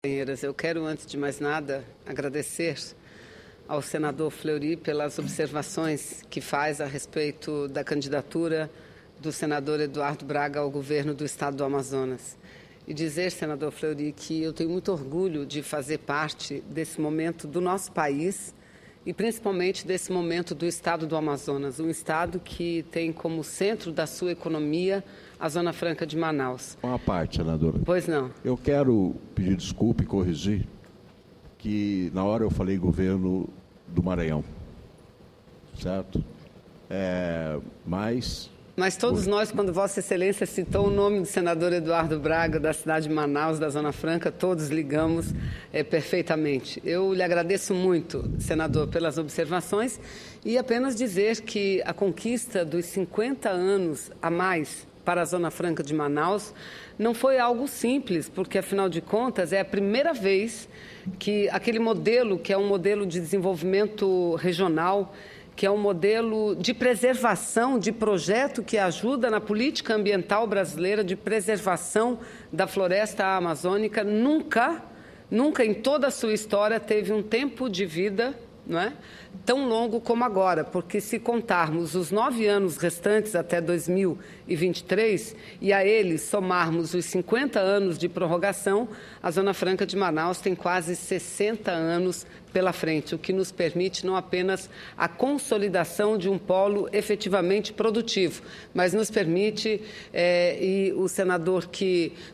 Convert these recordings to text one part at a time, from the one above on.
Companheiras, eu quero, antes de mais nada, agradecer ao senador Fleury pelas observações que faz a respeito da candidatura do senador Eduardo Braga ao governo do Estado do Amazonas. E dizer, senador Fleury, que eu tenho muito orgulho de fazer parte desse momento do nosso país e principalmente desse momento do Estado do Amazonas, um estado que tem como centro da sua economia a Zona Franca de Manaus. Uma parte, senadora. Pois não. Eu quero pedir desculpa e corrigir que na hora eu falei governo do Maranhão, certo? Mas todos nós, quando Vossa Excelência citou o nome do senador Eduardo Braga, da cidade de Manaus, da Zona Franca, todos ligamos perfeitamente. Eu lhe agradeço muito, senador, pelas observações e apenas dizer que a conquista dos 50 anos a mais para a Zona Franca de Manaus não foi algo simples, porque, afinal de contas, é a primeira vez que aquele modelo, que é um modelo de desenvolvimento regional, que é um modelo de preservação, de projeto que ajuda na política ambiental brasileira, de preservação da floresta amazônica, nunca em toda a sua história teve um tempo de vida, não é, tão longo como agora, porque se contarmos os 9 anos restantes até 2023 e a eles somarmos os 50 anos de prorrogação, a Zona Franca de Manaus tem quase 60 anos pela frente, o que nos permite não apenas a consolidação de um polo efetivamente produtivo, mas nos permite, e o senador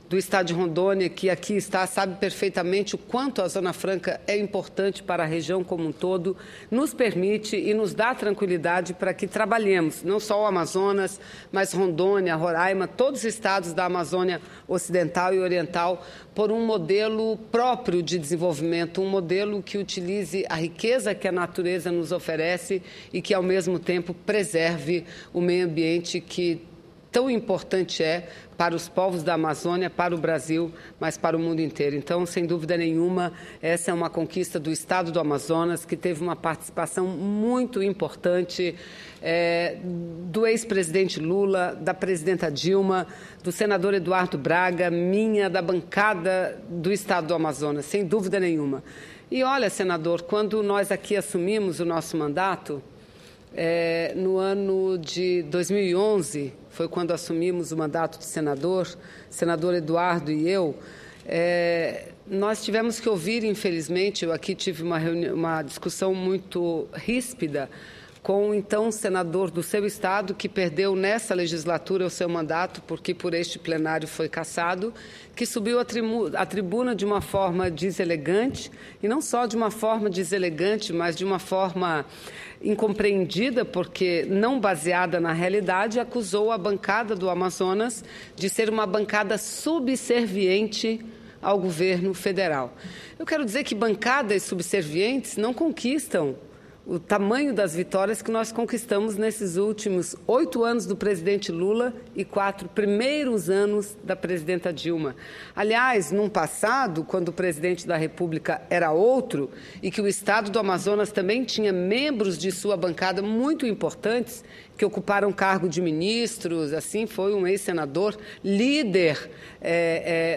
do Estado de Rondônia, que aqui está, sabe perfeitamente o quanto a Zona Franca é importante para a região como um todo, nos permite e nos dá tranquilidade para que trabalhemos, não só o Amazonas, mas Rondônia, Roraima, todos os estados da Amazônia Ocidental e Oriental, por um modelo próprio de desenvolvimento, um modelo que utilize a riqueza que a natureza nos oferece e que, ao mesmo tempo, preserve o meio ambiente que tão importante é para os povos da Amazônia, para o Brasil, mas para o mundo inteiro. Então, sem dúvida nenhuma, essa é uma conquista do Estado do Amazonas, que teve uma participação muito importante do ex-presidente Lula, da presidenta Dilma, do senador Eduardo Braga, minha, da bancada do Estado do Amazonas, sem dúvida nenhuma. E olha, senador, quando nós aqui assumimos o nosso mandato, no ano de 2011, foi quando assumimos o mandato de senador Eduardo e eu, nós tivemos que ouvir, infelizmente, eu aqui tive uma discussão muito ríspida com o então senador do seu estado, que perdeu nessa legislatura o seu mandato, porque por este plenário foi cassado, que subiu à tribuna de uma forma deselegante, e não só de uma forma deselegante, mas de uma forma incompreendida, porque não baseada na realidade, acusou a bancada do Amazonas de ser uma bancada subserviente ao governo federal. Eu quero dizer que bancadas subservientes não conquistam o tamanho das vitórias que nós conquistamos nesses últimos 8 anos do presidente Lula e 4 primeiros anos da presidenta Dilma. Aliás, num passado, quando o presidente da República era outro e que o Estado do Amazonas também tinha membros de sua bancada muito importantes, que ocuparam cargo de ministros, assim, foi um ex-senador, líder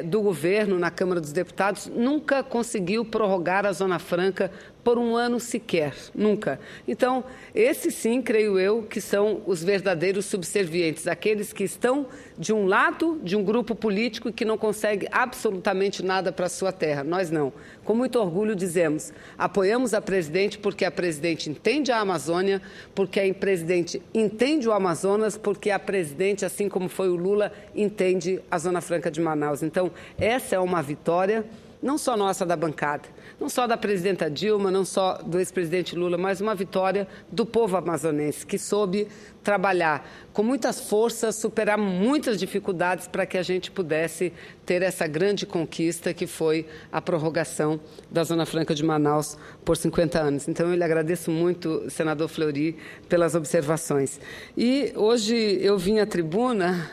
do governo na Câmara dos Deputados, nunca conseguiu prorrogar a Zona Franca por um ano sequer, nunca. Então, esses sim, creio eu, que são os verdadeiros subservientes, aqueles que estão de um lado de um grupo político que não consegue absolutamente nada para a sua terra. Nós não. Com muito orgulho dizemos, apoiamos a presidente porque a presidente entende a Amazônia, porque a presidente entende o Amazonas, porque a presidente, assim como foi o Lula, entende a Zona Franca de Manaus. Então, essa é uma vitória, não só nossa da bancada, não só da presidenta Dilma, não só do ex-presidente Lula, mas uma vitória do povo amazonense, que soube trabalhar com muitas forças, superar muitas dificuldades para que a gente pudesse ter essa grande conquista que foi a prorrogação da Zona Franca de Manaus por 50 anos. Então, eu lhe agradeço muito, senador Fleury, pelas observações. E hoje eu vim à tribuna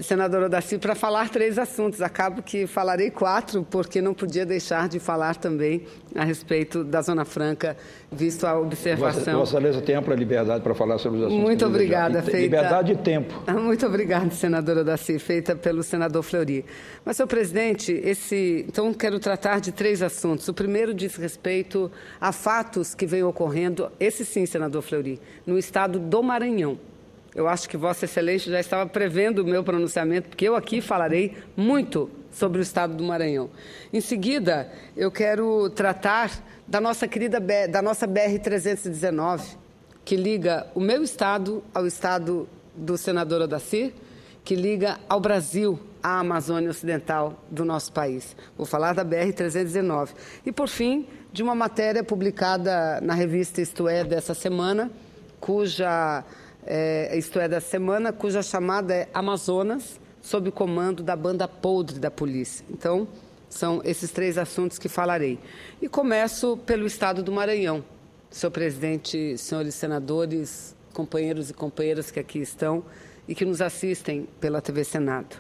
senadora Odacy, para falar 3 assuntos. Acabo que falarei 4, porque não podia deixar de falar também a respeito da Zona Franca, visto a observação. Vossa Excelência tem ampla liberdade para falar sobre os assuntos. Muito obrigada. Liberdade e tempo. Muito obrigada, senadora Odacy, feita pelo senador Fleury. Mas, senhor presidente, então quero tratar de 3 assuntos. O primeiro diz respeito a fatos que vêm ocorrendo, esse sim, senador Fleury, no estado do Maranhão. Eu acho que Vossa Excelência já estava prevendo o meu pronunciamento, porque eu aqui falarei muito sobre o estado do Maranhão. Em seguida, eu quero tratar da nossa BR-319, que liga o meu estado ao estado do senador Odacy, que liga ao Brasil, à Amazônia Ocidental do nosso país. Vou falar da BR-319. E, por fim, de uma matéria publicada na revista Isto É dessa semana, cuja chamada é Amazonas, sob o comando da banda podre da polícia. Então, são esses 3 assuntos que falarei. E começo pelo estado do Maranhão. Senhor presidente, senhores senadores, companheiros e companheiras que aqui estão e que nos assistem pela TV Senado.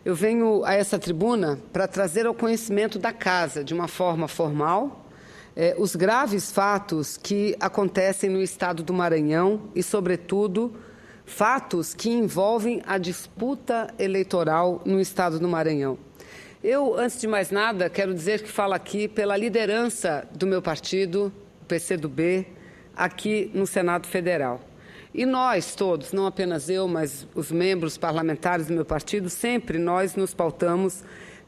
Eu venho a essa tribuna para trazer ao conhecimento da Casa, de uma forma formal, os graves fatos que acontecem no estado do Maranhão e, sobretudo, fatos que envolvem a disputa eleitoral no estado do Maranhão. Eu, antes de mais nada, quero dizer que falo aqui pela liderança do meu partido, o PCdoB, aqui no Senado Federal. E nós todos, não apenas eu, mas os membros parlamentares do meu partido, sempre nós nos pautamos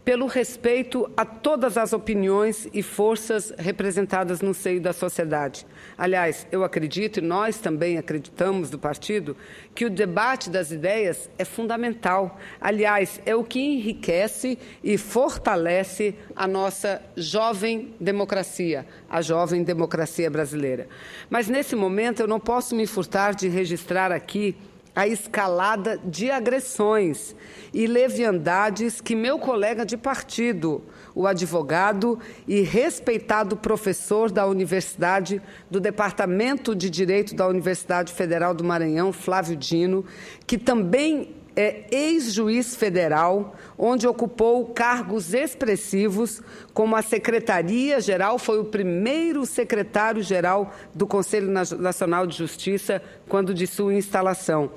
pelo respeito a todas as opiniões e forças representadas no seio da sociedade. Aliás, eu acredito, e nós também acreditamos do partido, que o debate das ideias é fundamental. Aliás, é o que enriquece e fortalece a nossa jovem democracia, a jovem democracia brasileira. Mas, nesse momento, eu não posso me furtar de registrar aqui a escalada de agressões e leviandades que meu colega de partido, o advogado e respeitado professor da Universidade, do Departamento de Direito da Universidade Federal do Maranhão, Flávio Dino, que também é ex-juiz federal, onde ocupou cargos expressivos, como a Secretaria-Geral, foi o primeiro secretário-geral do Conselho Nacional de Justiça, quando de sua instalação.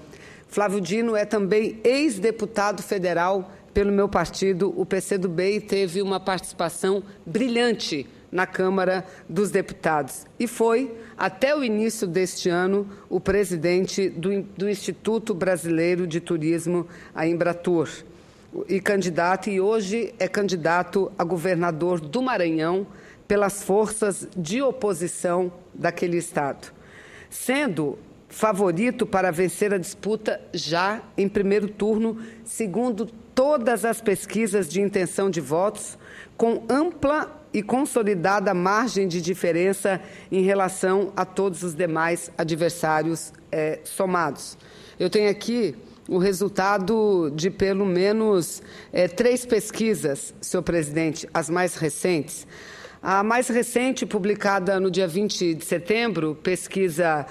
Flávio Dino é também ex-deputado federal pelo meu partido, o PCdoB, e teve uma participação brilhante na Câmara dos Deputados. E foi, até o início deste ano, o presidente do Instituto Brasileiro de Turismo, a Embratur, e hoje é candidato a governador do Maranhão pelas forças de oposição daquele estado, sendo favorito para vencer a disputa já em primeiro turno, segundo todas as pesquisas de intenção de votos, com ampla e consolidada margem de diferença em relação a todos os demais adversários somados. Eu tenho aqui o resultado de pelo menos 3 pesquisas, senhor presidente, as mais recentes. A mais recente, publicada no dia 20 de setembro, pesquisa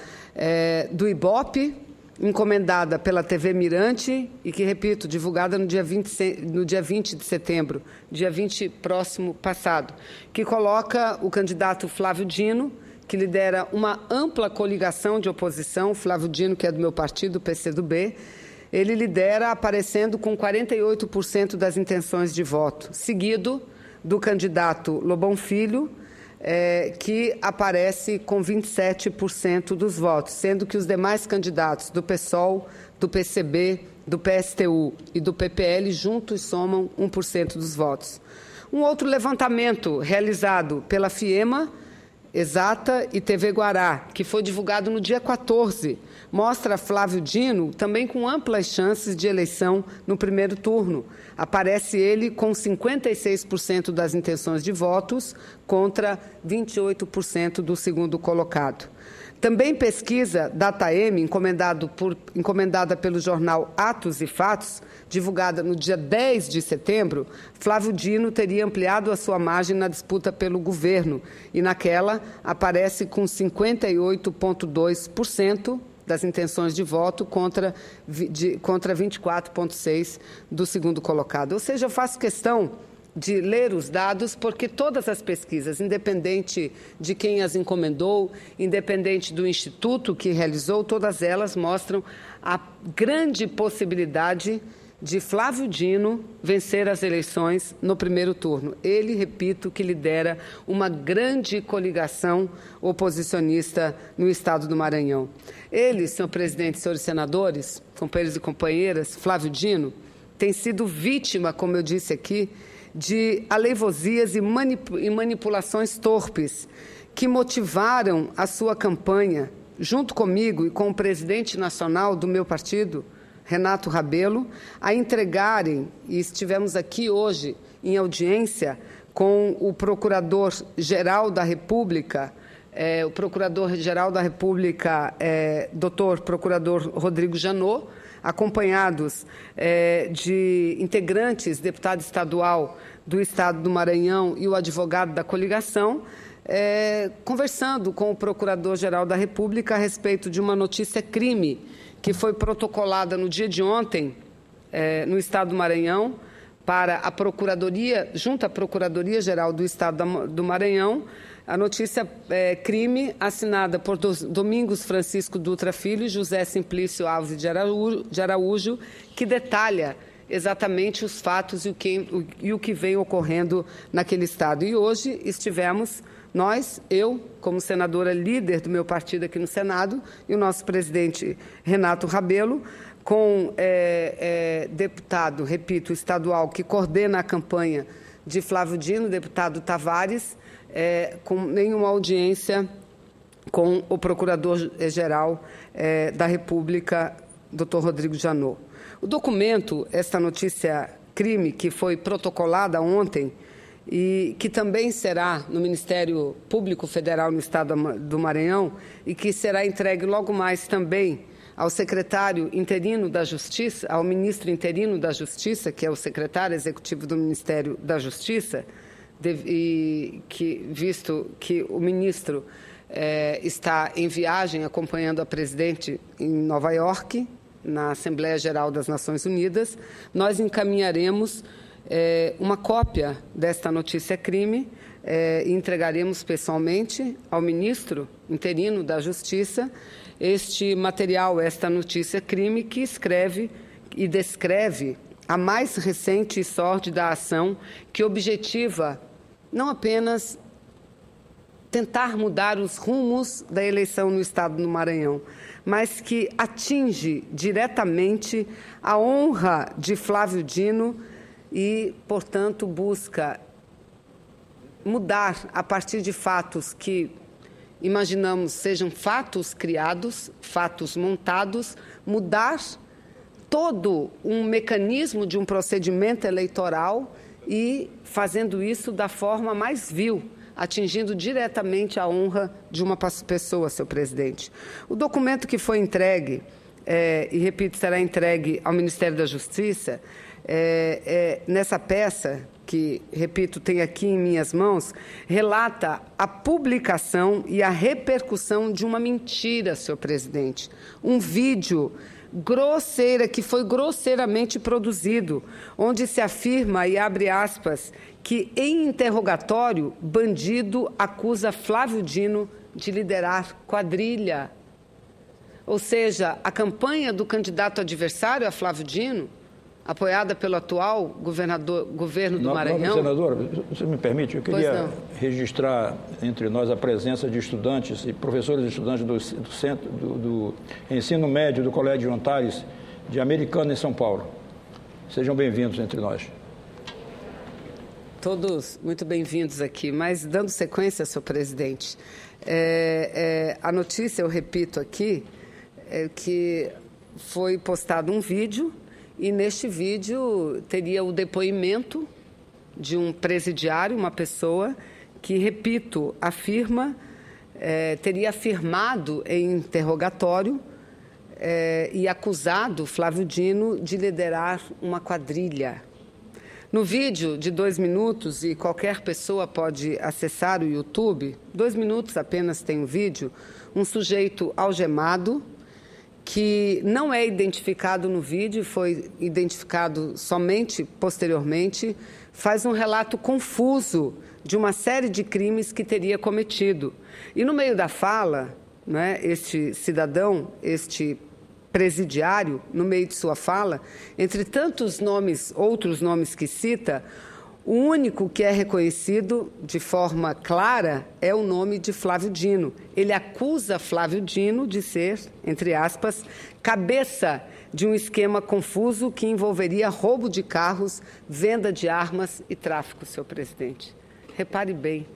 do IBOPE, encomendada pela TV Mirante e que, repito, divulgada no dia 20 de setembro, dia 20 próximo passado, que coloca o candidato Flávio Dino, que lidera uma ampla coligação de oposição, Flávio Dino, que é do meu partido, o PCdoB, ele lidera aparecendo com 48% das intenções de voto, seguido do candidato Lobão Filho, que aparece com 27% dos votos, sendo que os demais candidatos do PSOL, do PCB, do PSTU e do PPL juntos somam 1% dos votos. Um outro levantamento realizado pela FIEMA, Exata e TV Guará, que foi divulgado no dia 14, mostra Flávio Dino também com amplas chances de eleição no primeiro turno. Aparece ele com 56% das intenções de votos contra 28% do segundo colocado. Também pesquisa DataM, encomendada pelo jornal Atos e Fatos, divulgada no dia 10 de setembro, Flávio Dino teria ampliado a sua margem na disputa pelo governo e naquela aparece com 58,2% das intenções de voto contra 24,6% do segundo colocado. Ou seja, eu faço questão de ler os dados, porque todas as pesquisas, independente de quem as encomendou, independente do instituto que realizou, todas elas mostram a grande possibilidade de Flávio Dino vencer as eleições no primeiro turno. Ele, repito, que lidera uma grande coligação oposicionista no estado do Maranhão. Ele, senhor presidente, senhores senadores, companheiros e companheiras, Flávio Dino, tem sido vítima, como eu disse aqui, de aleivosias e manipulações torpes que motivaram a sua campanha, junto comigo e com o presidente nacional do meu partido, Renato Rabelo, a entregarem, e estivemos aqui hoje em audiência com o Procurador-Geral da República, Dr. Procurador Rodrigo Janot, acompanhados de integrantes, deputado estadual do Estado do Maranhão e o advogado da coligação, conversando com o Procurador-Geral da República a respeito de uma notícia-crime que foi protocolada no dia de ontem no Estado do Maranhão para a Procuradoria, junto à Procuradoria-Geral do Estado do Maranhão, a notícia crime assinada por Domingos Francisco Dutra Filho e José Simplício Alves de Araújo, que detalha exatamente os fatos e o que vem ocorrendo naquele estado. E hoje estivemos eu, como senadora líder do meu partido aqui no Senado, e o nosso presidente Renato Rabelo, com deputado, repito, estadual, que coordena a campanha de Flávio Dino, deputado Tavares, com nenhuma audiência com o Procurador-Geral da República, Dr. Rodrigo Janot. O documento, esta notícia-crime, que foi protocolada ontem e que também será no Ministério Público Federal no Estado do Maranhão e que será entregue logo mais também ao secretário interino da Justiça, ao ministro interino da Justiça, que é o secretário executivo do Ministério da Justiça, visto que o ministro está em viagem acompanhando a presidente em Nova York, na Assembleia Geral das Nações Unidas, nós encaminharemos uma cópia desta notícia-crime e entregaremos pessoalmente ao ministro interino da Justiça este material, esta notícia-crime, que escreve e descreve a mais recente e sórdida ação que objetiva não apenas tentar mudar os rumos da eleição no Estado do Maranhão, mas que atinge diretamente a honra de Flávio Dino e, portanto, busca mudar a partir de fatos que imaginamos sejam fatos criados, fatos montados, mudar todo um mecanismo de um procedimento eleitoral e fazendo isso da forma mais vil, atingindo diretamente a honra de uma pessoa, senhor presidente. O documento que foi entregue, e repito, será entregue ao Ministério da Justiça, nessa peça, que, repito, tem aqui em minhas mãos, relata a publicação e a repercussão de uma mentira, senhor presidente. Um vídeo que foi grosseiramente produzido, onde se afirma, e abre aspas, que, em interrogatório, bandido acusa Flávio Dino de liderar quadrilha. Ou seja, a campanha do candidato adversário a Flávio Dino, apoiada pelo atual governo do Maranhão... Senadora, você me permite? Eu queria registrar entre nós a presença de estudantes e professores e estudantes do Centro do Ensino Médio do Colégio João Tales, de Americana, em São Paulo. Sejam bem-vindos entre nós. Todos muito bem-vindos aqui, mas dando sequência, senhor presidente, a notícia, eu repito aqui, é que foi postado um vídeo e neste vídeo teria o depoimento de um presidiário, uma pessoa que, repito, teria afirmado em interrogatório e acusado Flávio Dino de liderar uma quadrilha. No vídeo de 2 minutos, e qualquer pessoa pode acessar o YouTube, 2 minutos apenas tem o vídeo, um sujeito algemado, que não é identificado no vídeo, foi identificado somente posteriormente, faz um relato confuso de uma série de crimes que teria cometido. E no meio da fala, né, este cidadão, este presidiário, no meio de sua fala, entre tantos nomes, outros nomes que cita, o único que é reconhecido de forma clara é o nome de Flávio Dino. Ele acusa Flávio Dino de ser, entre aspas, cabeça de um esquema confuso que envolveria roubo de carros, venda de armas e tráfico, senhor presidente. Repare bem,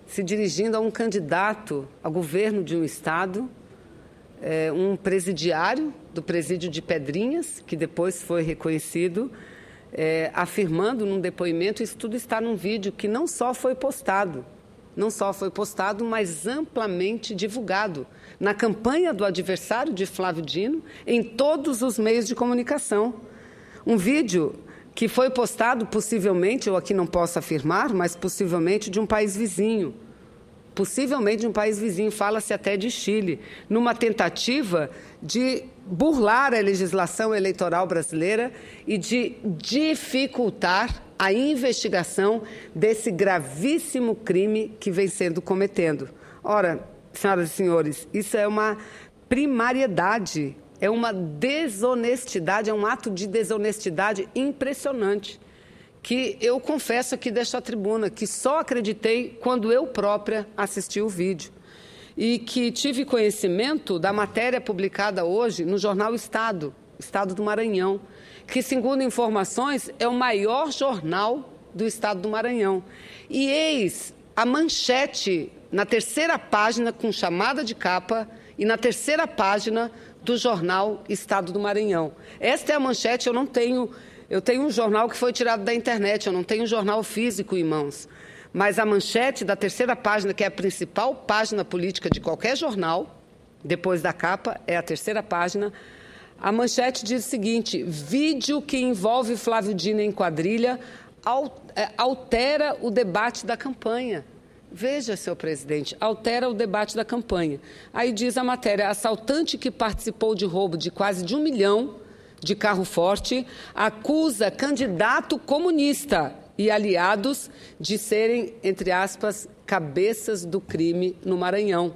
se dirigindo a um candidato ao governo de um estado, um presidiário do presídio de Pedrinhas, que depois foi reconhecido, afirmando num depoimento, isso tudo está num vídeo que não só foi postado, mas amplamente divulgado na campanha do adversário de Flávio Dino, em todos os meios de comunicação. Um vídeo que foi postado possivelmente, eu aqui não posso afirmar, mas possivelmente de um país vizinho. Fala-se até de Chile, numa tentativa de burlar a legislação eleitoral brasileira e de dificultar a investigação desse gravíssimo crime que vem sendo cometendo. Ora, senhoras e senhores, isso é uma primariedade, é uma desonestidade, é um ato de desonestidade impressionante, que eu confesso aqui desta tribuna, que só acreditei quando eu própria assisti o vídeo e que tive conhecimento da matéria publicada hoje no jornal Estado do Maranhão, que, segundo informações, é o maior jornal do Estado do Maranhão. E eis a manchete na terceira página, com chamada de capa, e na terceira página do jornal Estado do Maranhão. Esta é a manchete, eu tenho um jornal que foi tirado da internet, eu não tenho um jornal físico em mãos. Mas a manchete da terceira página, que é a principal página política de qualquer jornal, depois da capa, é a terceira página, a manchete diz o seguinte: vídeo que envolve Flávio Dino em quadrilha altera o debate da campanha. Veja, senhor presidente, altera o debate da campanha. Aí diz a matéria: assaltante que participou de roubo de quase de 1 milhão de carro forte acusa candidato comunista e aliados de serem, entre aspas, cabeças do crime no Maranhão.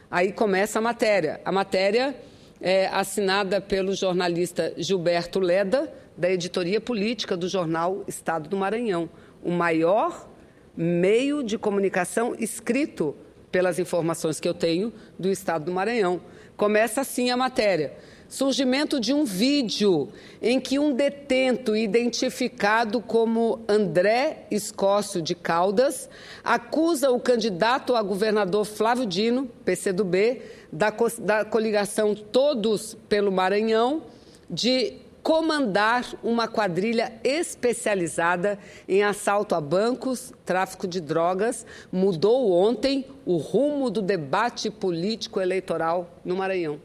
Aí começa a matéria. A matéria é assinada pelo jornalista Gilberto Leda, da editoria política do jornal Estado do Maranhão, o maior meio de comunicação escrito, pelas informações que eu tenho, do Estado do Maranhão. Começa assim a matéria: surgimento de um vídeo em que um detento identificado como André Escócio de Caldas acusa o candidato a governador Flávio Dino, PCdoB, da coligação Todos pelo Maranhão, de comandar uma quadrilha especializada em assalto a bancos, tráfico de drogas. Mudou ontem o rumo do debate político eleitoral no Maranhão.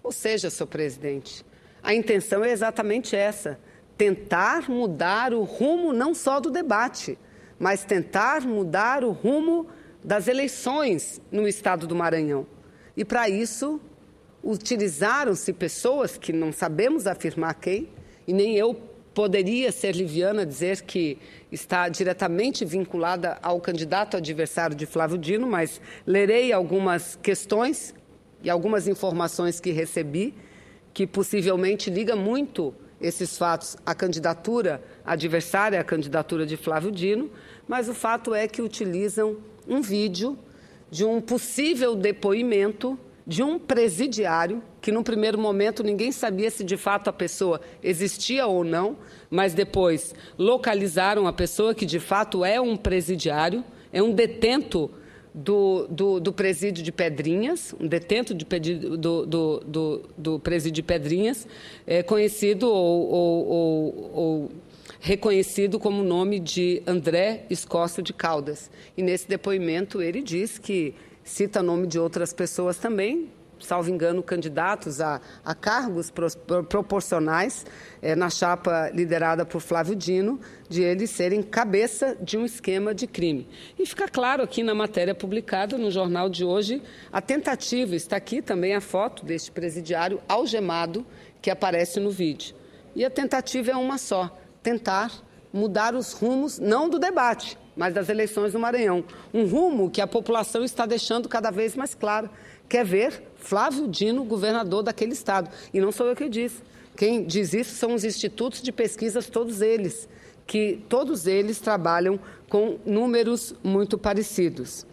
Ou seja, senhor presidente, a intenção é exatamente essa: tentar mudar o rumo não só do debate, mas tentar mudar o rumo das eleições no estado do Maranhão. E, para isso, utilizaram-se pessoas que não sabemos afirmar quem, e nem eu poderia ser liviana dizer que está diretamente vinculada ao candidato adversário de Flávio Dino, mas lerei algumas questões e algumas informações que recebi, que possivelmente liga muito esses fatos à candidatura adversária, à candidatura de Flávio Dino, mas o fato é que utilizam um vídeo de um possível depoimento de um presidiário, que num primeiro momento ninguém sabia se de fato a pessoa existia ou não, mas depois localizaram a pessoa, que de fato é um presidiário, é um detento do presídio de Pedrinhas, um detento do presídio de Pedrinhas, conhecido ou reconhecido como o nome de André Escócio de Caldas. E nesse depoimento ele diz que cita nome de outras pessoas também, salvo engano, candidatos a cargos proporcionais na chapa liderada por Flávio Dino, de eles serem cabeça de um esquema de crime. E fica claro aqui na matéria publicada no jornal de hoje a tentativa, está aqui também a foto deste presidiário algemado que aparece no vídeo. E a tentativa é uma só, tentar mudar os rumos, não do debate, mas das eleições do Maranhão. Um rumo que a população está deixando cada vez mais claro. Quer ver Flávio Dino governador daquele estado. E não sou eu que disse. Quem diz isso são os institutos de pesquisas, todos eles trabalham com números muito parecidos.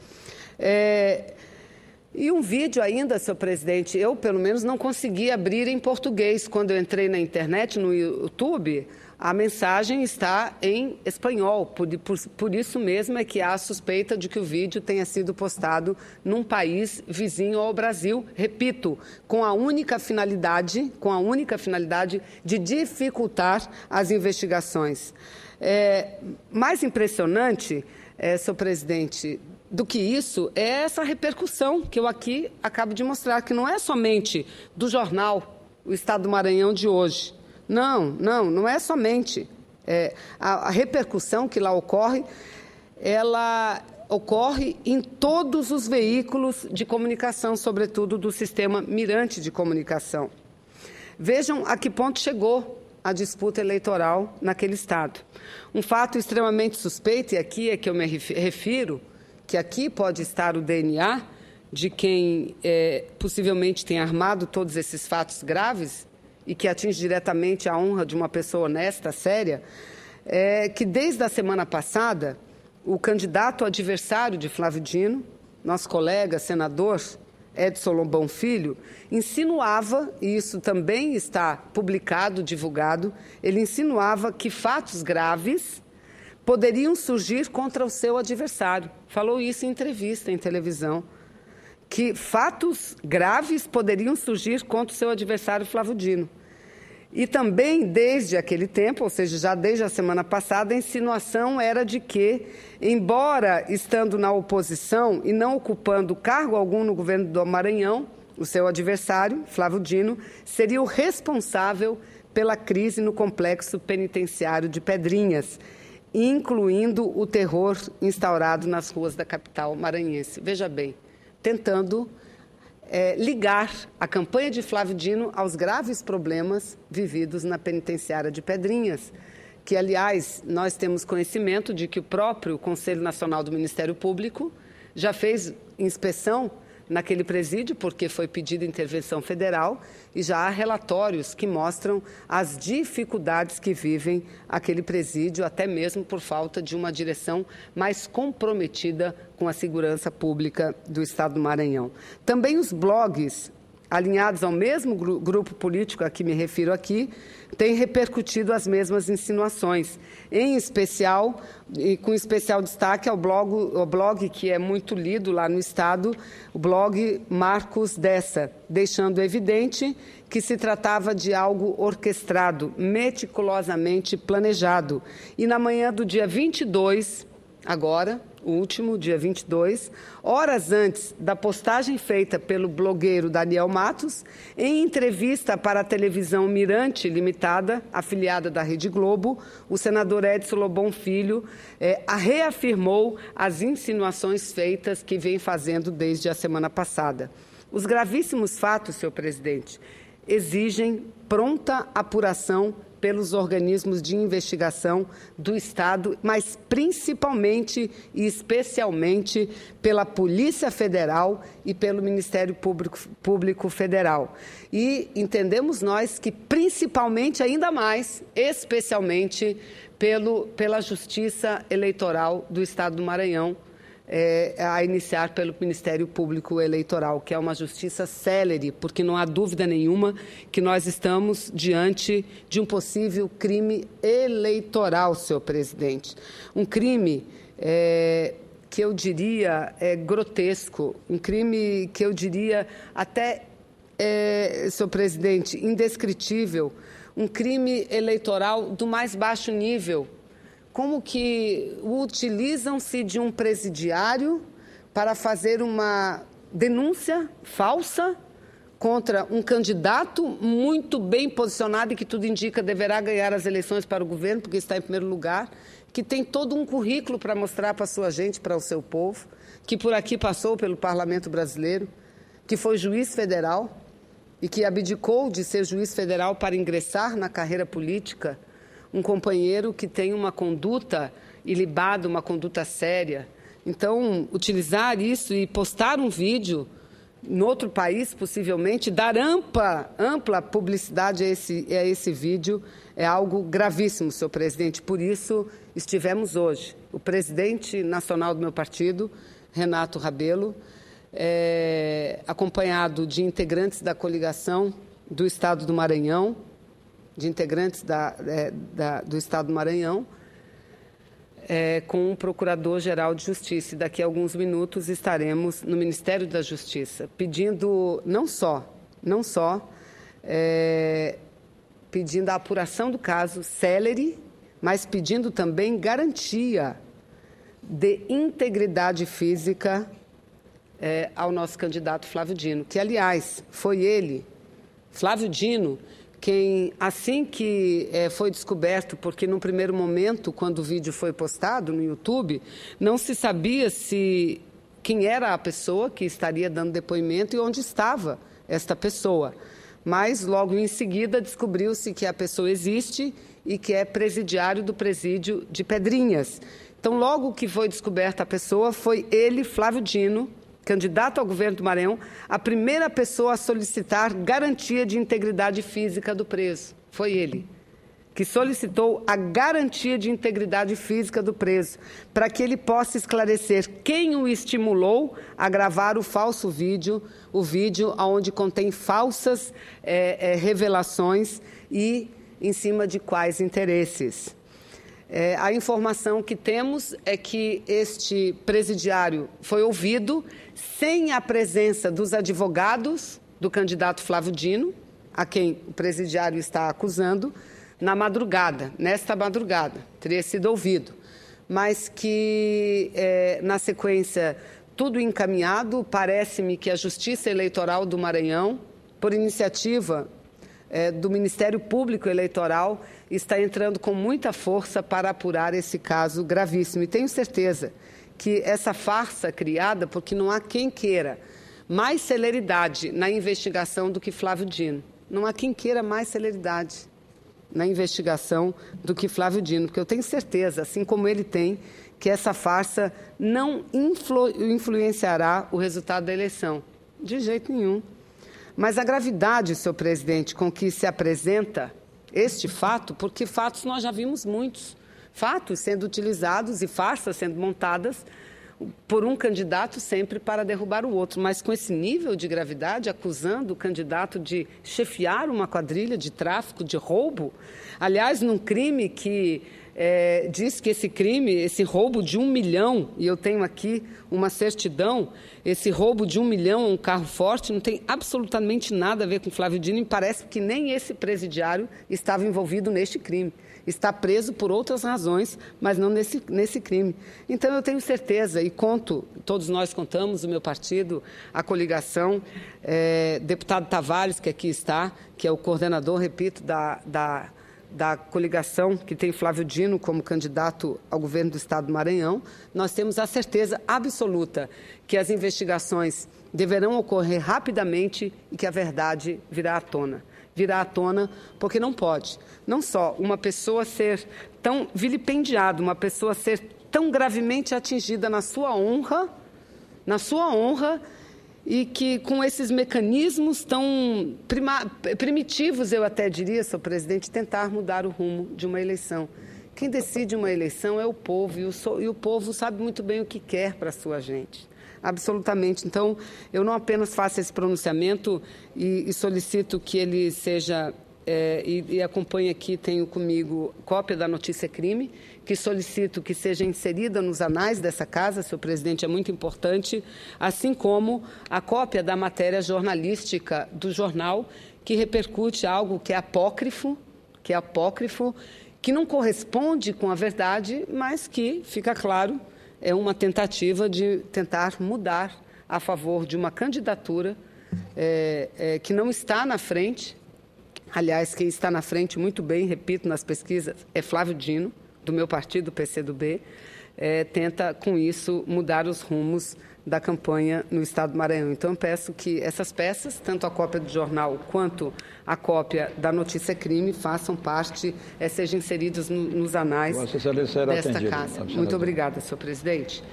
E um vídeo ainda, senhor presidente, eu pelo menos não consegui abrir em português. Quando eu entrei na internet, no YouTube, a mensagem está em espanhol, por isso mesmo é que há a suspeita de que o vídeo tenha sido postado num país vizinho ao Brasil, repito, com a única finalidade de dificultar as investigações. Mais impressionante, senhor presidente, do que isso é essa repercussão que eu aqui acabo de mostrar, que não é somente do jornal O Estado do Maranhão de hoje. Não é somente. A repercussão que lá ocorre, ela ocorre em todos os veículos de comunicação, sobretudo do sistema mirante de comunicação. Vejam a que ponto chegou a disputa eleitoral naquele estado. Um fato extremamente suspeito, e aqui é que eu me refiro, que aqui pode estar o DNA de quem possivelmente tem armado todos esses fatos graves, e que atinge diretamente a honra de uma pessoa honesta, séria, que desde a semana passada, o candidato adversário de Flávio Dino, nosso colega senador Edson Lobão Filho, insinuava, e isso também está publicado, divulgado, ele insinuava que fatos graves poderiam surgir contra o seu adversário. Falou isso em entrevista em televisão, que fatos graves poderiam surgir contra o seu adversário Flávio Dino. E também, desde aquele tempo, ou seja, já desde a semana passada, a insinuação era de que, embora estando na oposição e não ocupando cargo algum no governo do Maranhão, o seu adversário, Flávio Dino, seria o responsável pela crise no complexo penitenciário de Pedrinhas, incluindo o terror instaurado nas ruas da capital maranhense. Veja bem, tentando ligar a campanha de Flávio Dino aos graves problemas vividos na penitenciária de Pedrinhas, que, aliás, nós temos conhecimento de que o próprio Conselho Nacional do Ministério Público já fez inspeção naquele presídio, porque foi pedida intervenção federal, e já há relatórios que mostram as dificuldades que vivem aquele presídio, até mesmo por falta de uma direção mais comprometida com a segurança pública do Estado do Maranhão. Também os blogs alinhados ao mesmo grupo político a que me refiro aqui, têm repercutido as mesmas insinuações, em especial, e com especial destaque ao blog que é muito lido lá no Estado, o blog Marcos Dessa, deixando evidente que se tratava de algo orquestrado, meticulosamente planejado. E na manhã do dia 22, agora, o último, dia 22, horas antes da postagem feita pelo blogueiro Daniel Matos, em entrevista para a televisão Mirante Limitada, afiliada da Rede Globo, o senador Edson Lobão Filho reafirmou as insinuações feitas que vem fazendo desde a semana passada. Os gravíssimos fatos, senhor presidente, exigem pronta apuração pelos organismos de investigação do Estado, mas principalmente e especialmente pela Polícia Federal e pelo Ministério Público Federal. E entendemos nós que principalmente, ainda mais, especialmente pela Justiça Eleitoral do Estado do Maranhão, a iniciar pelo Ministério Público Eleitoral, que é uma justiça célere, porque não há dúvida nenhuma que nós estamos diante de um possível crime eleitoral, senhor presidente. Um crime que eu diria grotesco, um crime que eu diria até, senhor presidente, indescritível, um crime eleitoral do mais baixo nível. Como que utilizam-se de um presidiário para fazer uma denúncia falsa contra um candidato muito bem posicionado e que tudo indica deverá ganhar as eleições para o governo, porque está em primeiro lugar, que tem todo um currículo para mostrar para a sua gente, para o seu povo, que por aqui passou pelo Parlamento Brasileiro, que foi juiz federal e que abdicou de ser juiz federal para ingressar na carreira política, um companheiro que tem uma conduta ilibada, uma conduta séria. Então, utilizar isso e postar um vídeo em outro país, possivelmente, dar ampla publicidade a esse vídeo é algo gravíssimo, senhor presidente. Por isso, estivemos hoje, o presidente nacional do meu partido, Renato Rabelo, acompanhado de integrantes da coligação do Estado do Maranhão, do Estado do Maranhão, com o Procurador-Geral de Justiça. E daqui a alguns minutos estaremos no Ministério da Justiça, pedindo não só pedindo a apuração do caso célere, mas pedindo também garantia de integridade física ao nosso candidato Flávio Dino, que, aliás, foi ele, Flávio Dino, quem, assim que foi descoberto, porque num primeiro momento, quando o vídeo foi postado no YouTube, não se sabia quem era a pessoa que estaria dando depoimento e onde estava esta pessoa. Mas, logo em seguida, descobriu-se que a pessoa existe e que é presidiário do presídio de Pedrinhas. Então, logo que foi descoberta a pessoa, foi ele, Flávio Dino, candidato ao governo do Maranhão, a primeira pessoa a solicitar garantia de integridade física do preso. Foi ele que solicitou a garantia de integridade física do preso, para que ele possa esclarecer quem o estimulou a gravar o falso vídeo, o vídeo onde contém falsas revelações e em cima de quais interesses. A informação que temos é que este presidiário foi ouvido sem a presença dos advogados do candidato Flávio Dino, a quem o presidiário está acusando, nesta madrugada, teria sido ouvido, mas que, na sequência, tudo encaminhado, parece-me que a Justiça Eleitoral do Maranhão, por iniciativa do Ministério Público Eleitoral, está entrando com muita força para apurar esse caso gravíssimo. E tenho certeza que essa farsa criada, porque não há quem queira mais celeridade na investigação do que Flávio Dino. Não há quem queira mais celeridade na investigação do que Flávio Dino, porque eu tenho certeza, assim como ele tem, que essa farsa não influenciará o resultado da eleição. De jeito nenhum. Mas a gravidade, senhor presidente, com que se apresenta este fato, porque fatos nós já vimos muitos, fatos sendo utilizados e farsas sendo montadas por um candidato sempre para derrubar o outro, mas com esse nível de gravidade, acusando o candidato de chefiar uma quadrilha de tráfico, de roubo, aliás, num crime que diz que esse roubo de 1 milhão, e eu tenho aqui uma certidão, esse roubo de 1 milhão, um carro forte, não tem absolutamente nada a ver com Flávio Dino, e parece que nem esse presidiário estava envolvido neste crime. Está preso por outras razões, mas não nesse crime. Então, eu tenho certeza, e todos nós contamos, o meu partido, a coligação, deputado Tavares, que aqui está, que é o coordenador, repito, da coligação que tem Flávio Dino como candidato ao governo do Estado do Maranhão, nós temos a certeza absoluta que as investigações deverão ocorrer rapidamente e que a verdade virá à tona. Virá à tona porque não pode, não só uma pessoa ser tão vilipendiada, uma pessoa ser tão gravemente atingida na sua honra, e que com esses mecanismos tão primitivos, eu até diria, senhor presidente, tentar mudar o rumo de uma eleição. Quem decide uma eleição é o povo, e o povo sabe muito bem o que quer para a sua gente. Absolutamente. Então, eu não apenas faço esse pronunciamento e solicito que ele seja, e acompanhe aqui, tenho comigo cópia da notícia crime, que solicito que seja inserida nos anais dessa casa, senhor presidente, é muito importante, assim como a cópia da matéria jornalística do jornal, que repercute algo que é apócrifo, que não corresponde com a verdade, mas que, fica claro, é uma tentativa de tentar mudar a favor de uma candidatura que não está na frente. Aliás, quem está na frente, muito bem, repito, nas pesquisas, é Flávio Dino, do meu partido, PCdoB, tenta, com isso, mudar os rumos da campanha no Estado do Maranhão. Então, eu peço que essas peças, tanto a cópia do jornal quanto a cópia da notícia crime, façam parte, sejam inseridos nos anais desta casa. Muito obrigada, senhor presidente.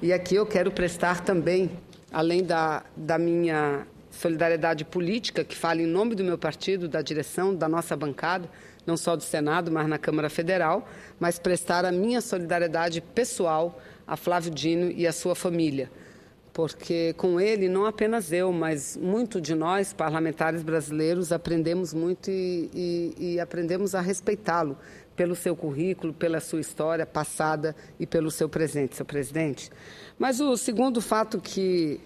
E aqui eu quero prestar também, além da minha solidariedade política, que fala em nome do meu partido, da direção, da nossa bancada, não só do Senado, mas na Câmara Federal, mas prestar a minha solidariedade pessoal a Flávio Dino e a sua família. Porque com ele, não apenas eu, mas muito de nós, parlamentares brasileiros, aprendemos muito e aprendemos a respeitá-lo pelo seu currículo, pela sua história passada e pelo seu presente, senhor presidente. Mas o segundo fato que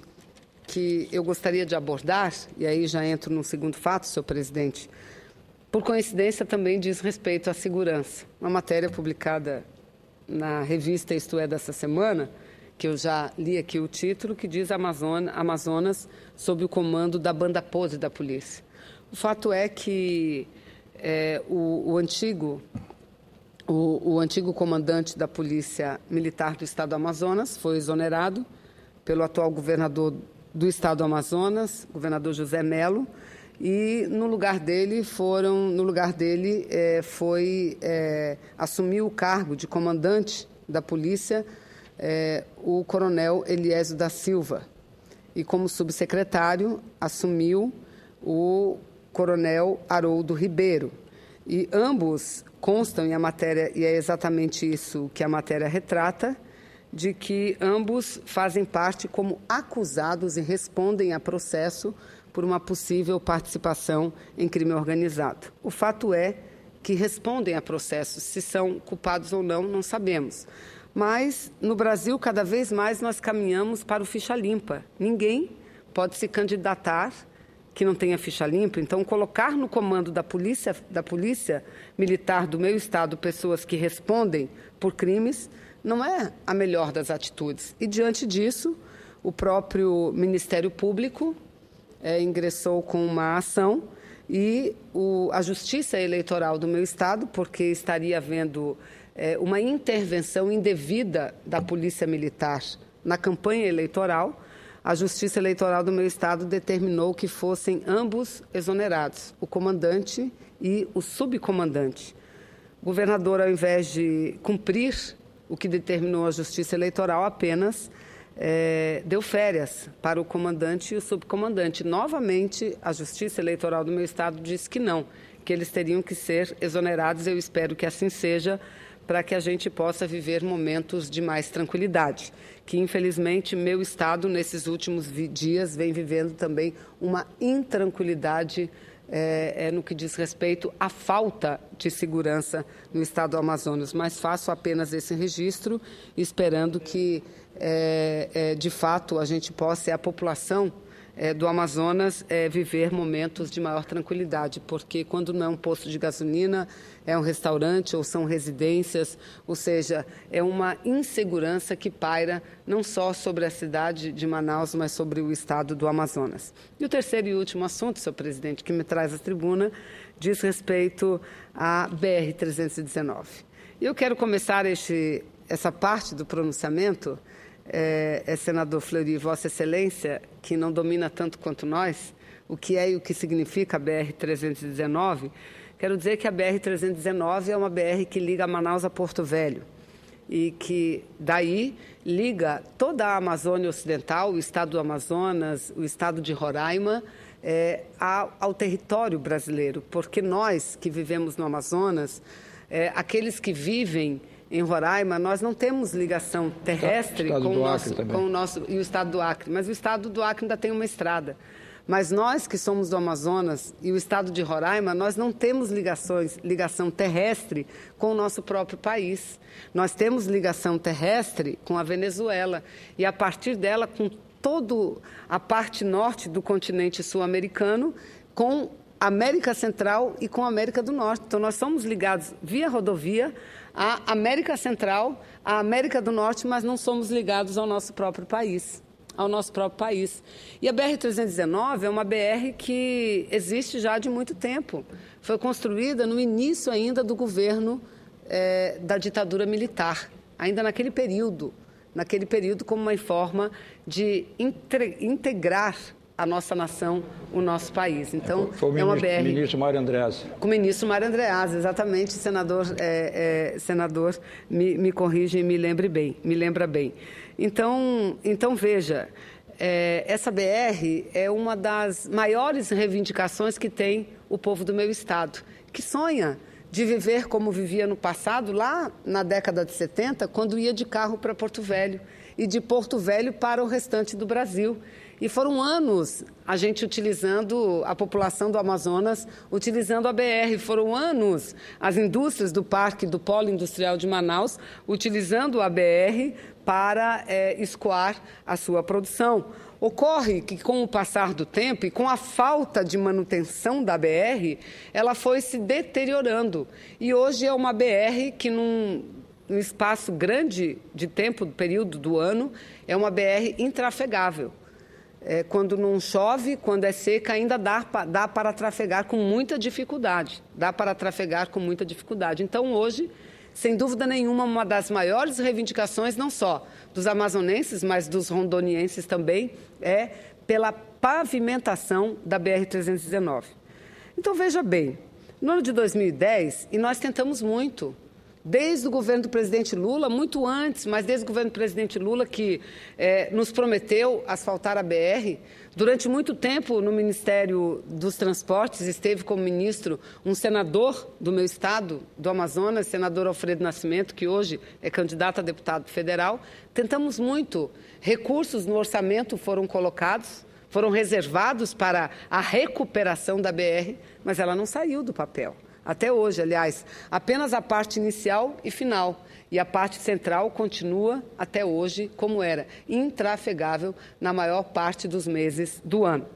eu gostaria de abordar, e aí já entro no segundo fato, senhor presidente, por coincidência também diz respeito à segurança. Uma matéria publicada na revista Isto É dessa semana, que eu já li aqui o título, que diz Amazonas sob o comando da banda podre da polícia. O fato é que o antigo comandante da Polícia Militar do Estado do Amazonas foi exonerado pelo atual governador do Estado do Amazonas, governador José Melo, e no lugar dele assumiu o cargo de comandante da polícia o coronel Eliésio da Silva, e como subsecretário assumiu o coronel Haroldo Ribeiro. E ambos constam em a matéria, e é exatamente isso que a matéria retrata, de que ambos fazem parte como acusados e respondem a processo por uma possível participação em crime organizado. O fato é que respondem a processo. Se são culpados ou não, não sabemos. Mas, no Brasil, cada vez mais nós caminhamos para o ficha limpa. Ninguém pode se candidatar que não tenha ficha limpa. Então, colocar no comando da polícia militar do meu estado pessoas que respondem por crimes não é a melhor das atitudes. E, diante disso, o próprio Ministério Público ingressou com uma ação e a Justiça Eleitoral do meu estado, porque estaria havendo uma intervenção indevida da Polícia Militar na campanha eleitoral, a Justiça Eleitoral do meu estado determinou que fossem ambos exonerados, o comandante e o subcomandante. O governador, ao invés de cumprir o que determinou a Justiça Eleitoral, apenas deu férias para o comandante e o subcomandante. Novamente, a Justiça Eleitoral do meu estado disse que não, que eles teriam que ser exonerados. Eu espero que assim seja, para que a gente possa viver momentos de mais tranquilidade, que infelizmente meu estado nesses últimos dias vem vivendo também uma intranquilidade no que diz respeito à falta de segurança no estado do Amazonas. Mas faço apenas esse registro, esperando que de fato a gente possa, a população do Amazonas, viver momentos de maior tranquilidade, porque quando não é um posto de gasolina, é um restaurante ou são residências, ou seja, é uma insegurança que paira não só sobre a cidade de Manaus, mas sobre o estado do Amazonas. E o terceiro e último assunto, senhor presidente, que me traz à tribuna, diz respeito à BR-319. E eu quero começar essa parte do pronunciamento, senador Fleury, Vossa Excelência, que não domina tanto quanto nós, o que é e o que significa a BR-319, quero dizer que a BR-319 é uma BR que liga Manaus a Porto Velho e que daí liga toda a Amazônia Ocidental, o estado do Amazonas, o estado de Roraima, ao território brasileiro, porque nós que vivemos no Amazonas, aqueles que vivem em Roraima, nós não temos ligação terrestre com o nosso e o estado do Acre, mas o estado do Acre ainda tem uma estrada. Mas nós que somos do Amazonas e o estado de Roraima, nós não temos ligação terrestre com o nosso próprio país. Nós temos ligação terrestre com a Venezuela e, a partir dela, com toda a parte norte do continente sul-americano, com a América Central e com a América do Norte. Então, nós somos ligados via rodovia à América Central, à América do Norte, mas não somos ligados ao nosso próprio país. ao nosso próprio país. E a BR-319 é uma BR que existe já de muito tempo. Foi construída no início ainda do governo da ditadura militar, ainda naquele período como uma forma de integrar a nossa nação, o nosso país. Então, foi o ministro Mário Andreas. Com o ministro Mário Andreas, exatamente, senador, me corrige e me lembra bem. Então veja, essa BR é uma das maiores reivindicações que tem o povo do meu estado, que sonha de viver como vivia no passado, lá na década de 70, quando ia de carro para Porto Velho e de Porto Velho para o restante do Brasil. E foram anos a gente utilizando, a população do Amazonas, utilizando a BR. Foram anos as indústrias do Parque do Polo Industrial de Manaus, utilizando a BR para escoar a sua produção. Ocorre que, com o passar do tempo e com a falta de manutenção da BR, ela foi se deteriorando. E hoje é uma BR que, num espaço grande de tempo, período do ano, é uma BR intrafegável. Quando não chove, quando é seca, ainda dá para trafegar com muita dificuldade. Então, hoje, sem dúvida nenhuma, uma das maiores reivindicações, não só dos amazonenses, mas dos rondonienses também, é pela pavimentação da BR-319. Então, veja bem, no ano de 2010, e nós tentamos muito, desde o governo do presidente Lula, muito antes, mas desde o governo do presidente Lula, que nos prometeu asfaltar a BR. Durante muito tempo, no Ministério dos Transportes, esteve como ministro um senador do meu estado, do Amazonas, senador Alfredo Nascimento, que hoje é candidato a deputado federal. Tentamos muito, recursos no orçamento foram colocados, foram reservados para a recuperação da BR, mas ela não saiu do papel. Até hoje, aliás, apenas a parte inicial e final. E a parte central continua, até hoje, como era, intrafegável na maior parte dos meses do ano.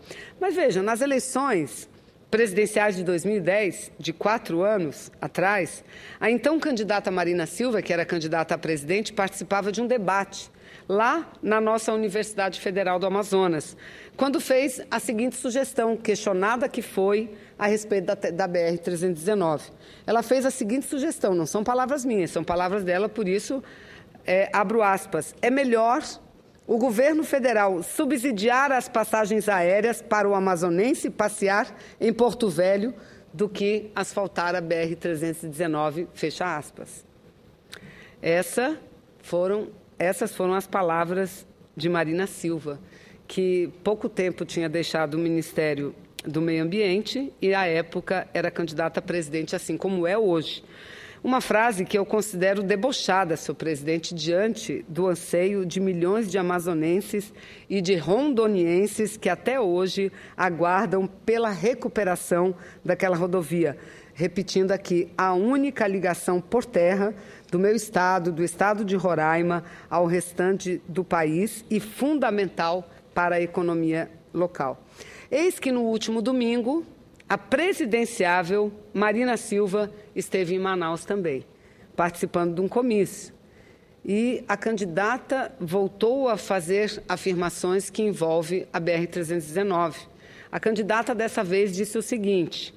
Mas veja, nas eleições presidenciais de 2010, de 4 anos atrás, a então candidata Marina Silva, que era candidata a presidente, participava de um debate lá na nossa Universidade Federal do Amazonas, quando fez a seguinte sugestão, questionada que foi a respeito da BR-319. Ela fez a seguinte sugestão, não são palavras minhas, são palavras dela, por isso, abro aspas, é melhor o governo federal subsidiar as passagens aéreas para o amazonense passear em Porto Velho do que asfaltar a BR-319, fecha aspas. Essas foram as palavras de Marina Silva, que pouco tempo tinha deixado o Ministério do Meio Ambiente e, à época, era candidata a presidente, assim como é hoje. Uma frase que eu considero debochada, senhor presidente, diante do anseio de milhões de amazonenses e de rondonienses que até hoje aguardam pela recuperação daquela rodovia. Repetindo aqui, a única ligação por terra do meu estado, do estado de Roraima, ao restante do país e fundamental para a economia local. Eis que no último domingo, a presidenciável Marina Silva esteve em Manaus também, participando de um comício. E a candidata voltou a fazer afirmações que envolvem a BR-319. A candidata dessa vez disse o seguinte,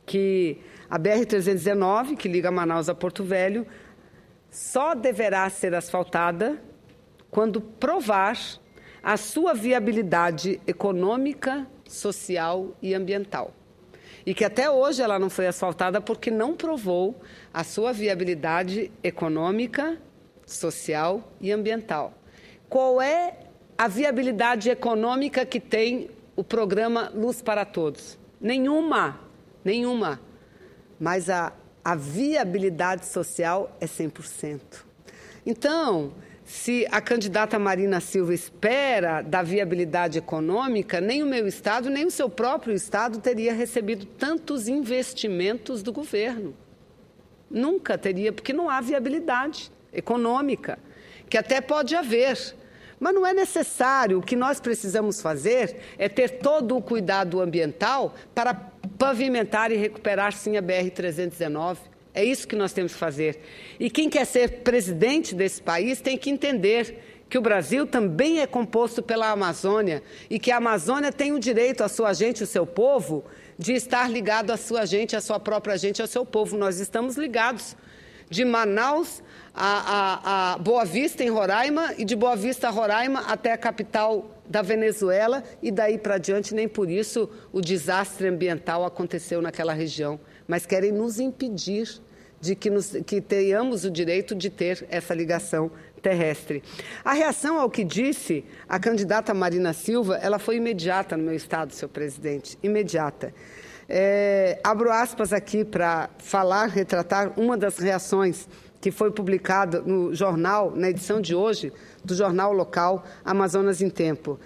que a BR-319, que liga Manaus a Porto Velho, só deverá ser asfaltada quando provar a sua viabilidade econômica, social e ambiental. E que até hoje ela não foi asfaltada porque não provou a sua viabilidade econômica, social e ambiental. Qual é a viabilidade econômica que tem o programa Luz para Todos? Nenhuma. Mas a viabilidade social é 100%. Então, se a candidata Marina Silva espera da viabilidade econômica, nem o meu estado, nem o seu próprio estado teria recebido tantos investimentos do governo. Nunca teria, porque não há viabilidade econômica, que até pode haver, mas não é necessário. O que nós precisamos fazer é ter todo o cuidado ambiental para pavimentar e recuperar, sim, a BR-319. É isso que nós temos que fazer. E quem quer ser presidente desse país tem que entender que o Brasil também é composto pela Amazônia e que a Amazônia tem o direito, a sua gente, o seu povo, de estar ligado à sua gente, à sua própria gente, ao seu povo. Nós estamos ligados de Manaus a Boa Vista, em Roraima, e de Boa Vista a Roraima até a capital da Venezuela, e daí para diante nem por isso o desastre ambiental aconteceu naquela região. Mas querem nos impedir de que tenhamos o direito de ter essa ligação terrestre. A reação ao que disse a candidata Marina Silva, ela foi imediata no meu estado, senhor presidente, imediata. Abro aspas aqui para falar, retratar uma das reações que foi publicada no jornal, na edição de hoje, do jornal local Amazonas em Tempo.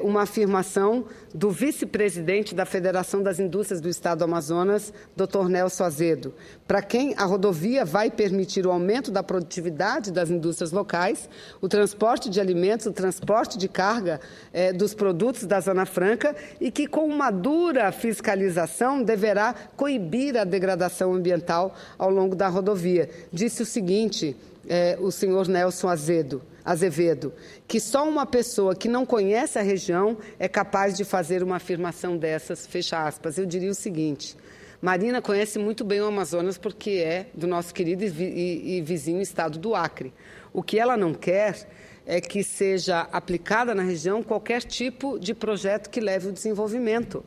Uma afirmação do vice-presidente da Federação das Indústrias do Estado do Amazonas, Dr. Nelson Azedo, para quem a rodovia vai permitir o aumento da produtividade das indústrias locais, o transporte de alimentos, o transporte de carga dos produtos da Zona Franca e que, com uma dura fiscalização, deverá coibir a degradação ambiental ao longo da rodovia. Disse o seguinte, o senhor Nelson Azevedo, que só uma pessoa que não conhece a região é capaz de fazer uma afirmação dessas, fecha aspas. Eu diria o seguinte, Marina conhece muito bem o Amazonas porque é do nosso querido e vizinho estado do Acre. O que ela não quer é que seja aplicada na região qualquer tipo de projeto que leve ao desenvolvimento.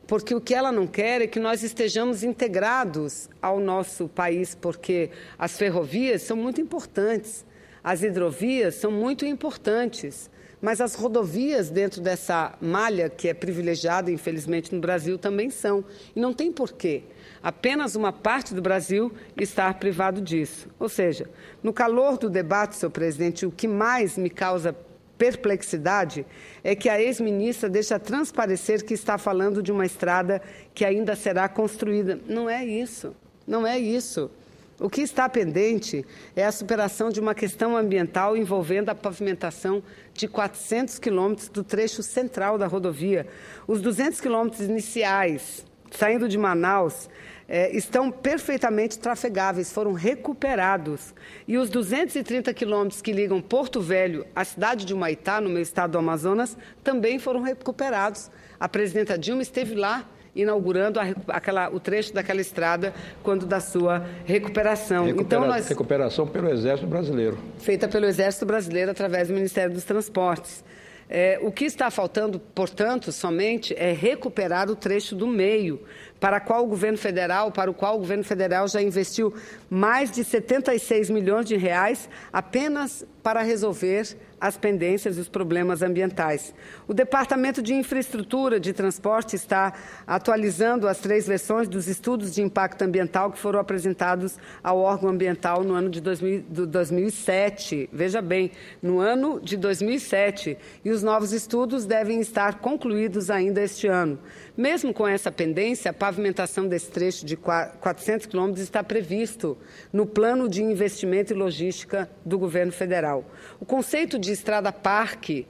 Porque o que ela não quer é que nós estejamos integrados ao nosso país, porque as ferrovias são muito importantes, as hidrovias são muito importantes, mas as rodovias dentro dessa malha que é privilegiada, infelizmente, no Brasil também são. E não tem porquê apenas uma parte do Brasil estar privado disso. Ou seja, no calor do debate, senhor presidente, o que mais me causa perplexidade é que a ex-ministra deixa transparecer que está falando de uma estrada que ainda será construída. Não é isso, não é isso. O que está pendente é a superação de uma questão ambiental envolvendo a pavimentação de 400 quilômetros do trecho central da rodovia. Os 200 quilômetros iniciais, saindo de Manaus, estão perfeitamente trafegáveis, foram recuperados. E os 230 quilômetros que ligam Porto Velho à cidade de Humaitá, no meu estado do Amazonas, também foram recuperados. A presidenta Dilma esteve lá, inaugurando o trecho daquela estrada quando da sua recuperação. Recuperação pelo Exército Brasileiro. Feita pelo Exército Brasileiro através do Ministério dos Transportes. O que está faltando, portanto, somente é recuperar o trecho do meio, para o qual o governo federal já investiu mais de 76 milhões de reais apenas para resolver as pendências e os problemas ambientais. O Departamento de Infraestrutura de Transporte está atualizando as 3 versões dos estudos de impacto ambiental que foram apresentados ao órgão ambiental no ano de 2007. Veja bem, no ano de 2007. E os novos estudos devem estar concluídos ainda este ano. Mesmo com essa pendência, a pavimentação desse trecho de 400 quilômetros está previsto no Plano de Investimento e Logística do governo federal. O conceito de estrada-parque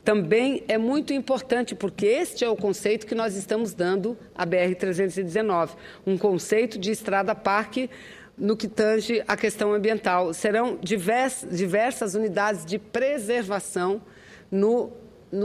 também é muito importante, porque este é o conceito que nós estamos dando à BR-319, um conceito de estrada-parque no que tange à questão ambiental. Serão diversas unidades de preservação no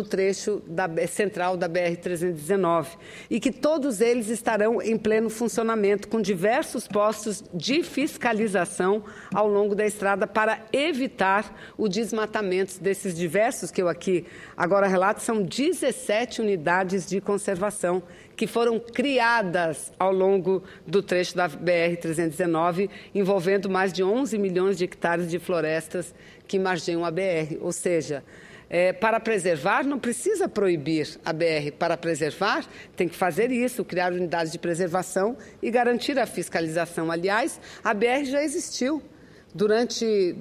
trecho central da BR-319 e que todos eles estarão em pleno funcionamento, com diversos postos de fiscalização ao longo da estrada para evitar o desmatamento desses diversos, que eu aqui agora relato, são 17 unidades de conservação que foram criadas ao longo do trecho da BR-319, envolvendo mais de 11 milhões de hectares de florestas que margeiam a BR, ou seja, para preservar, não precisa proibir a BR. Para preservar, tem que fazer isso, criar unidades de preservação e garantir a fiscalização. Aliás, a BR já existiu durante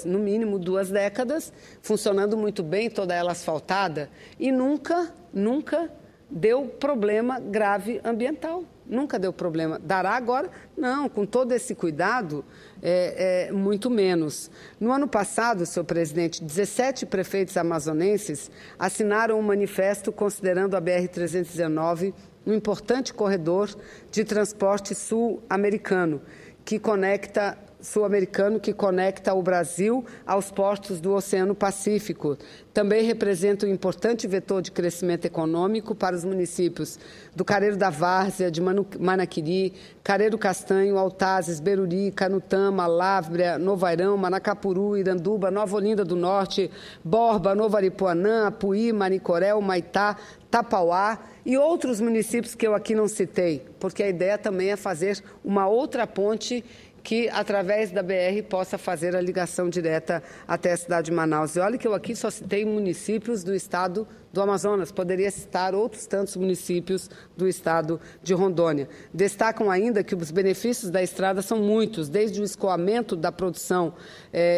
no mínimo duas décadas, funcionando muito bem, toda ela asfaltada, e nunca deu problema grave ambiental. Nunca deu problema. Dará agora? Não, com todo esse cuidado, muito menos. No ano passado, senhor presidente, 17 prefeitos amazonenses assinaram um manifesto considerando a BR-319 um importante corredor de transporte sul-americano, que conecta sul-americano que conecta o Brasil aos portos do Oceano Pacífico. Também representa um importante vetor de crescimento econômico para os municípios do Careiro da Várzea, de Manaquiri, Careiro Castanho, Altazes, Beruri, Canutama, Lábrea, Novairão, Manacapuru, Iranduba, Nova Olinda do Norte, Borba, Novo Aripuanã, Apuí, Manicoré, Humaitá, Tapauá e outros municípios que eu aqui não citei, porque a ideia também é fazer uma outra ponte que, através da BR, possa fazer a ligação direta até a cidade de Manaus. E olha que eu aqui só citei municípios do estado do Amazonas, poderia citar outros tantos municípios do estado de Rondônia. Destacam ainda que os benefícios da estrada são muitos, desde o escoamento da produção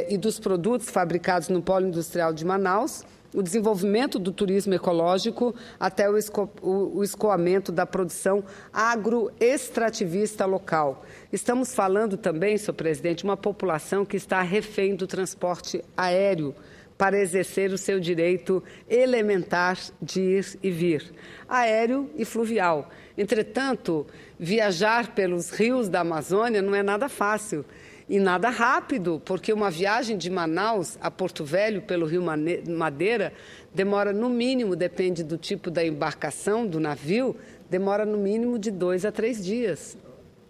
e dos produtos fabricados no polo industrial de Manaus, o desenvolvimento do turismo ecológico até o escoamento da produção agroextrativista local. Estamos falando também, senhor presidente, uma população que está refém do transporte aéreo para exercer o seu direito elementar de ir e vir, aéreo e fluvial. Entretanto, viajar pelos rios da Amazônia não é nada fácil. E nada rápido, porque uma viagem de Manaus a Porto Velho pelo Rio Madeira demora no mínimo, depende do tipo da embarcação, do navio, demora no mínimo de 2 a 3 dias,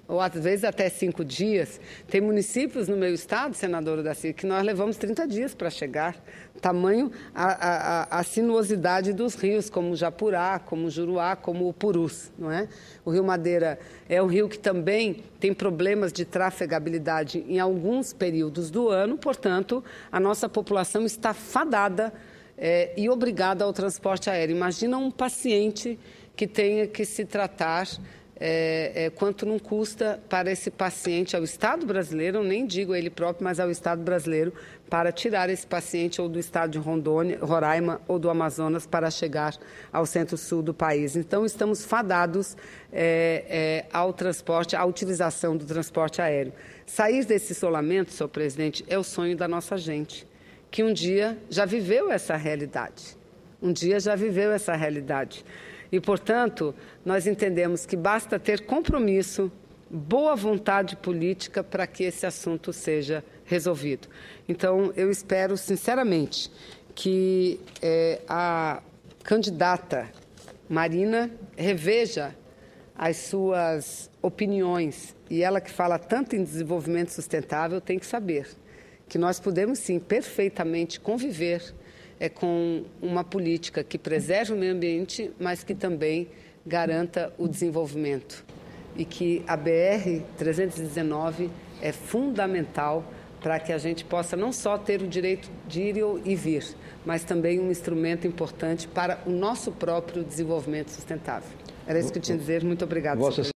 ou às vezes até 5 dias. Tem municípios no meu estado, senadora Daci, que nós levamos 30 dias para chegar. Tamanho a sinuosidade dos rios, como o Japurá, como o Juruá, como o Purus, não é? O Rio Madeira é um rio que também tem problemas de trafegabilidade em alguns períodos do ano, portanto, a nossa população está fadada e obrigada ao transporte aéreo. Imagina um paciente que tenha que se tratar, quanto não custa para esse paciente, ao Estado brasileiro, eu nem digo a ele próprio, mas ao Estado brasileiro, para tirar esse paciente ou do estado de Rondônia, Roraima ou do Amazonas para chegar ao centro-sul do país. Então, estamos fadados ao transporte, à utilização do transporte aéreo. Sair desse isolamento, senhor presidente, é o sonho da nossa gente, que um dia já viveu essa realidade. E, portanto, nós entendemos que basta ter compromisso, boa vontade política para que esse assunto seja resolvido. Então, eu espero, sinceramente, que a candidata Marina reveja as suas opiniões. E ela que fala tanto em desenvolvimento sustentável tem que saber que nós podemos, sim, perfeitamente conviver com uma política que preserve o meio ambiente, mas que também garanta o desenvolvimento. E que a BR-319 é fundamental para que a gente possa não só ter o direito de ir e vir, mas também um instrumento importante para o nosso próprio desenvolvimento sustentável. Era isso que eu tinha a dizer. Muito obrigada, senhor presidente.